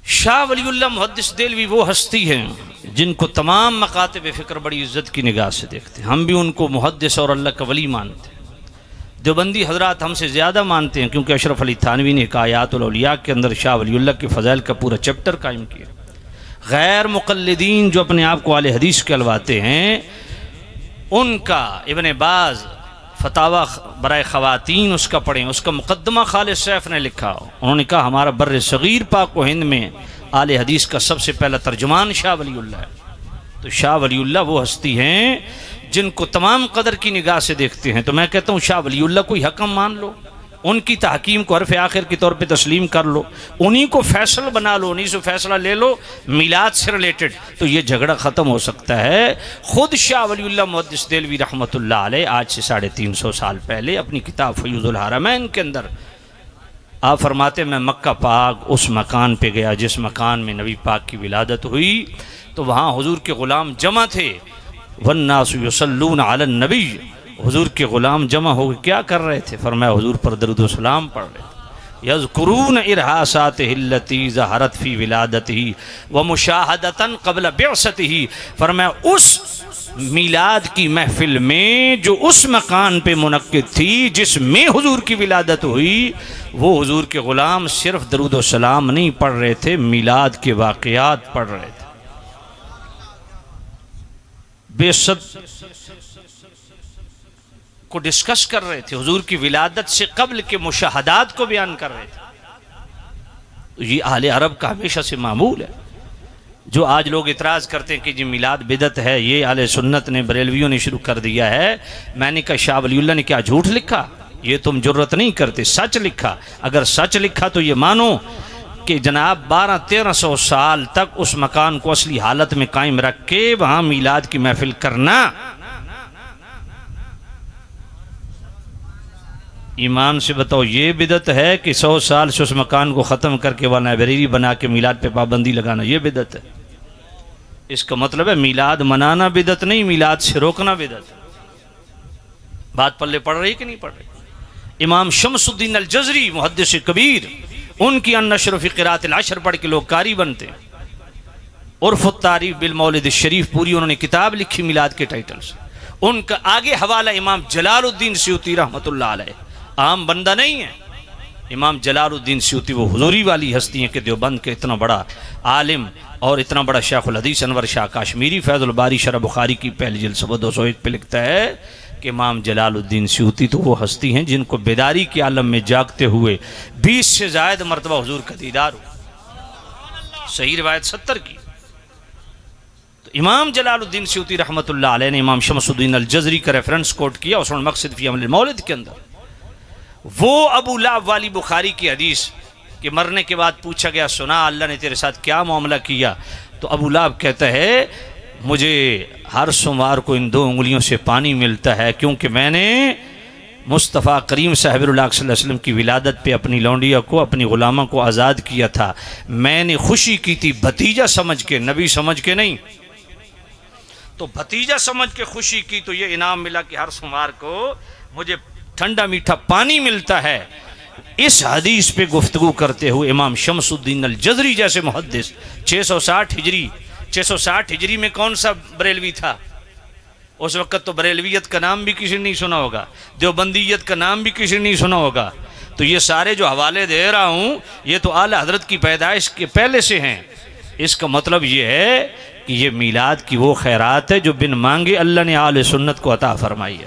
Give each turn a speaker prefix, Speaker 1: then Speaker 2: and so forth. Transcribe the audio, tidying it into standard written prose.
Speaker 1: شاہ ولی اللہ محدث دہلوی وہ ہستی ہیں جن کو تمام مکاتب فکر بڑی عزت کی نگاہ سے دیکھتے ہیں. ہم بھی ان کو محدث اور اللہ کا ولی مانتے ہیں. دیوبندی حضرات ہم سے زیادہ مانتے ہیں کیونکہ اشرف علی تھانوی نے حکایات الاولیاء کے اندر شاہ ولی اللہ کے فضائل کا پورا چیپٹر قائم کیا. غیر مقلدین جو اپنے آپ کو اہل حدیث کہلواتے ہیں ان کا ابن باز فتاوی برائے خواتین اس کا پڑھیں، اس کا مقدمہ خالد سیف نے لکھا. انہوں نے کہا ہمارا بر صغیر پاک و ہند میں اہل حدیث کا سب سے پہلا ترجمان شاہ ولی اللہ ہے. تو شاہ ولی اللہ وہ ہستی ہیں جن کو تمام قدر کی نگاہ سے دیکھتے ہیں. تو میں کہتا ہوں شاہ ولی اللہ کوئی حکم مان لو، ان کی تحکیم کو حرف آخر کے طور پہ تسلیم کر لو، انہی کو فیصل بنا لو، انہی سے فیصلہ لے لو میلاد سے ریلیٹڈ، تو یہ جھگڑا ختم ہو سکتا ہے. خود شاہ ولی اللہ محدث دہلوی رحمۃ اللہ علیہ آج سے 350 سال پہلے اپنی کتاب فیوض الحرمین کے اندر آپ فرماتے میں مکہ پاک اس مکان پہ گیا جس مکان میں نبی پاک کی ولادت ہوئی، تو وہاں حضور کے غلام جمع تھے. والناس یصلون علی النبی، حضور کے غلام جمع ہو کے کیا کر رہے تھے؟ فرمایا حضور پر درود و سلام پڑھ رہے تھے. یذکرون ارحاساتہ التی ظہرت فی ولادتہ ومشاہدۃ قبل بعثتہ، فرمایا اس میلاد کی محفل میں جو اس مکان پہ منعقد تھی جس میں حضور کی ولادت ہوئی، وہ حضور کے غلام صرف درود و سلام نہیں پڑھ رہے تھے، میلاد کے واقعات پڑھ رہے تھے. بے صد کو ڈسکس کر رہے تھے، حضور کی ولادت سے قبل کے مشاہدات کو بیان کر رہے تھے. یہ اہل عرب کا ہمیشہ سے معمول ہے. جو آج لوگ اعتراض کرتے ہیں کہ جی میلاد بدعت ہے، یہ اہل سنت نے بریلویوں نے شروع کر دیا ہے. میں نے کہا شاہ ولی اللہ نے کیا جھوٹ لکھا؟ یہ تم جرت نہیں کرتے، سچ لکھا. اگر سچ لکھا تو یہ مانو کہ جناب 1200-1300 سال تک اس مکان کو اصلی حالت میں قائم رکھ کے وہاں میلاد کی محفل کرنا، ایمان سے بتاؤ یہ بدعت ہے کہ 100 سال سے اس مکان کو ختم کر کے وہاں لائبریری بنا کے میلاد پہ پابندی لگانا یہ بدعت ہے؟ اس کا مطلب ہے میلاد منانا بدعت نہیں، میلاد سے روکنا بدعت ہے. بات پلے پڑ رہی کہ نہیں پڑ رہی؟ امام شمس الدین الجزری محدث کبیر، ان کی النشر فی قراءۃ العشر پڑھ کے لوگ قاری بنتے ہیں. عرف التعریف بالمولد الشریف پوری انہوں نے کتاب لکھی میلاد کے ٹائٹل سے. ان کا آگے حوالہ امام جلال الدین سیوطی رحمۃ اللہ علیہ، عام بندہ نہیں ہے. امام جلال الدین سیوطی وہ حضوری والی ہستی ہیں کہ دیوبند کے اتنا بڑا عالم اور اتنا بڑا شیخ الحدیث انور شاہ کاشمیری فیض الباری شرح بخاری کی پہلی جلد صفحہ 201 پہ لکھتا ہے کہ امام جلال الدین سیوطی تو وہ ہستی ہیں جن کو بیداری کے عالم میں جاگتے ہوئے 20 سے زائد مرتبہ حضور کا دیدار ہو. صحیح روایت 70 کی. تو امام جلال الدین سیوطی رحمۃ اللہ علیہ نے امام شمس الدین الجزری کا ریفرنس کوٹ کیا اس مقصد فی عمل المولد کے اندر. وہ ابو لعب والی بخاری کی حدیث کہ مرنے کے بعد پوچھا گیا سنا اللہ نے تیرے ساتھ کیا معاملہ کیا، تو ابو لعب کہتا ہے مجھے ہر سوموار کو ان 2 انگلیوں سے پانی ملتا ہے کیونکہ میں نے مصطفیٰ کریم صاحب اللہ صلی اللہ علیہ وسلم کی ولادت پہ اپنی لونڈیا کو اپنی غلامہ کو آزاد کیا تھا. میں نے خوشی کی تھی بھتیجا سمجھ کے، نبی سمجھ کے نہیں. تو بھتیجا سمجھ کے خوشی کی تو یہ انعام ملا کہ ہر سوموار کو مجھے ٹھنڈا میٹھا پانی ملتا ہے. اس حدیث پہ گفتگو کرتے ہوئے امام شمس الدین الجزری جیسے محدث 660 ہجری میں کون سا بریلوی تھا؟ اس وقت تو بریلویت کا نام بھی کسی نے نہیں سنا ہوگا، دیوبندیت کا نام بھی کسی نے نہیں سنا ہوگا. تو یہ سارے جو حوالے دے رہا ہوں یہ تو اعلی حضرت کی پیدائش کے پہلے سے ہیں. اس کا مطلب یہ ہے کہ یہ میلاد کی وہ خیرات ہے جو بن مانگے اللہ نے اہل سنت کو عطا فرمائی ہے.